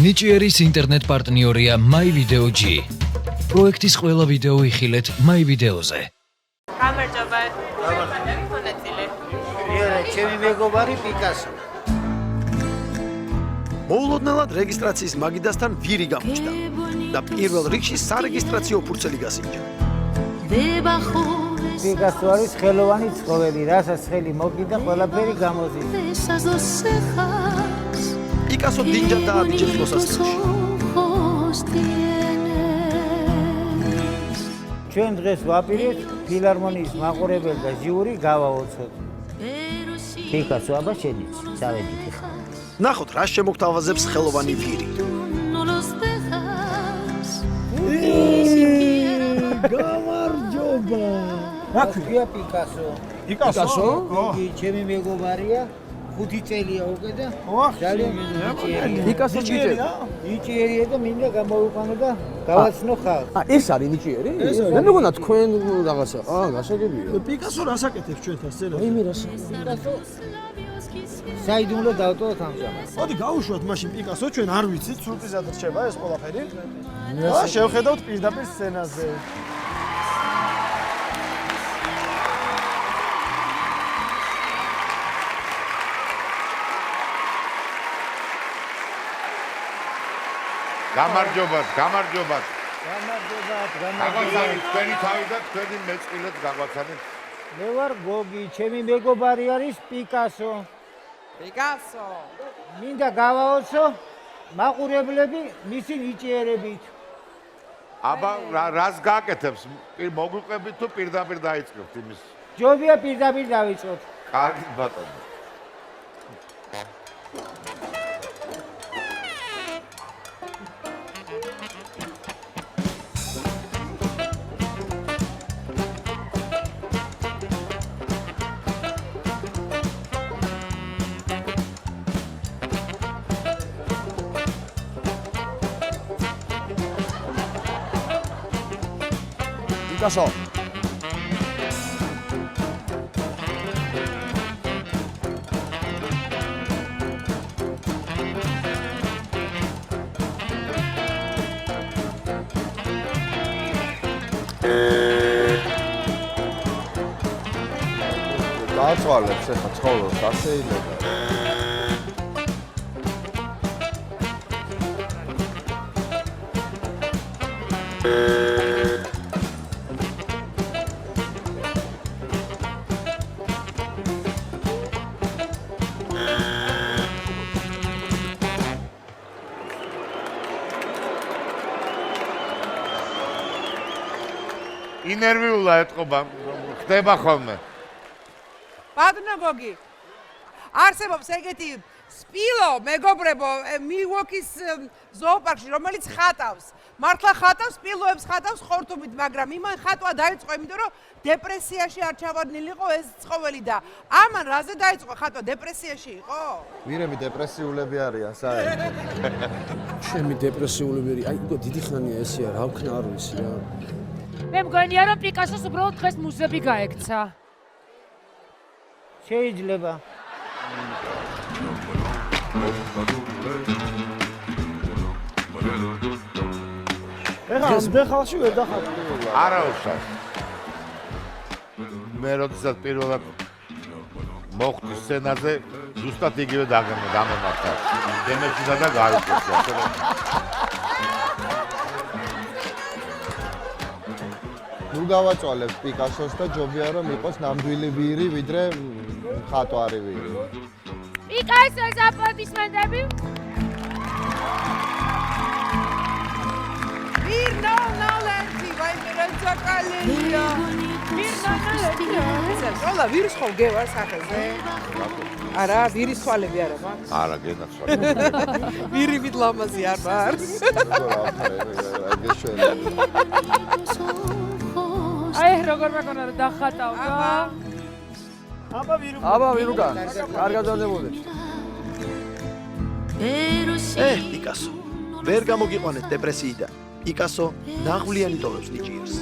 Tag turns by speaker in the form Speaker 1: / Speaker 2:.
Speaker 1: ნიჭიერის ინტერნეტ პარტნიორია MyVideoG. პროექტის ყველა ვიდეო იხილეთ MyVideoზე.
Speaker 2: გამარჯობა. მონაწილე.
Speaker 3: ჩემი მეგობარი პიკასო.
Speaker 4: მოულოდნელად რეგისტრაციის მაგიდასთან ვირი გამოჩნდა და პირველ რიგში სარეგისტრაციო ფურცელი გასინჯა.
Speaker 3: პიკასო არის ხელოვანი ცხოველი, რასაც ხელი მოგიდა, ყველაფერი გამოზიდა.
Speaker 4: პიკასო დინჯა დააბიჯებს მოსასწრებში.
Speaker 3: ჩვენ დღეს ვაპირებთ ფილარმონიის მაყურებელ და ჟიური გავაოცოთ. პიკასო, აბა შენიც, წავედით ახლა.
Speaker 4: ნახოთ რა შემოგთავაზებს ხელოვანი ვირი.
Speaker 3: გამარჯობა. რა ქვია პიკასო?
Speaker 5: პიკასო?
Speaker 3: იგი ჩემი მეგობარია. 5 წელია უკვე და ძალიან ნიჭიერია.
Speaker 5: პიკასო ნიჭიერია?
Speaker 3: ნიჭიერია და მინდა გამოვიყვანო და გავაცნო ხალხს.
Speaker 5: ეს არის ნიჭიერი? მე მეგონა თქვენ რაღაცა. გასაგებია.
Speaker 6: პიკასო რას აკეთებს ჩვენთან სცენაზე?
Speaker 5: აიმე რას?
Speaker 3: პიკასო საიდუმლო დავტოვოთ ამჟამად.
Speaker 6: მოდი გავუშვათ მაშინ პიკასო, ჩვენ არ ვიცით, სურპრიზად რჩება ეს ყველაფერი. და შევხედავთ პირდაპირ სცენაზე.
Speaker 7: გამარჯობათ.
Speaker 3: გამარჯობათ.
Speaker 7: გაგვაცანით თქვენი თავი და თქვენი მეწყილეთ გაგვაცანით.
Speaker 3: მე ვარ გოგი, ჩემი მეგობარი არის პიკასო.
Speaker 2: პიკასო.
Speaker 3: მინდა გავაოცო მაყურებლები მისი ნიჭიერებით.
Speaker 7: აბა რას გააკეთებს? მოგვიყვებით თუ პირდაპირ დაიწყებთ იმის?
Speaker 3: ჯობია პირდაპირ დავიწყოთ.
Speaker 7: კარგი ბატონო.
Speaker 5: პიკასო.
Speaker 8: გააცვალებს ახლა ცხოვრობს ასე ილება.
Speaker 7: ინერვიულა ეთყობა, ხდება ხოლმე.
Speaker 2: ბატონო გოგი. არსებობს ეგეთი სპილო, მეგობრებო, მილვოკის ზოოპარკში, რომელიც ხატავს. მართლა ხატავს, სპილოებს ხატავს ხორთუმით, მაგრამ იმან ხატვა დაიწყო, იმიტომ რომ დეპრესიაში არ ჩავარდნილიყო ეს ცხოველი და ამან რაზე დაიწყო ხატვა? დეპრესიაში იყო?
Speaker 8: ვირები დეპრესიულები არიან, საერთოდ.
Speaker 5: ჩემი დეპრესიული ვერი. აი, უკვე დიდი ხანია ესეა, რა ვქნა არ ვიცი რა.
Speaker 9: მე მგონია რომ პიკასოს უბრალოდ დღეს მუზები გაექცა.
Speaker 3: შეიძლება.
Speaker 6: ეხლა ამ ხალხში ვერ დახატე.
Speaker 7: არა უშავს. მე როდესაც პირველად მოხვდი სცენაზე, ზუსტად იგივე დამემართა. დემეჩიდა და გაიწესა.
Speaker 8: ნუ გავაწვალებ პიკასოს და ჯობია რომ იყოს ნამდვილი ვირი, ვიდრე ხატვარი ვირი.
Speaker 9: პიკასოს აპლოდისმენტები.
Speaker 2: ვირნოლალენთი, ვაიმე რა ძაკალენია. ვირნოლალენთი. ყველა ვირის ხომ გევარ სახეზე? არა, ვირის თვალები არა მაქვს.
Speaker 7: არა, გენაცვალე.
Speaker 2: ვირივით ლამაზი არ ვარ.
Speaker 9: აი როგორ მეკონა რომ დახატავდა.
Speaker 5: აბა ვირუკა, კარგად დადებოდეთ.
Speaker 4: პიკასო. ვერ გამოგიყვანეთ დეპრესიიდან. პიკასო ნაღვლიანი ტოვებს ნიჭიერს.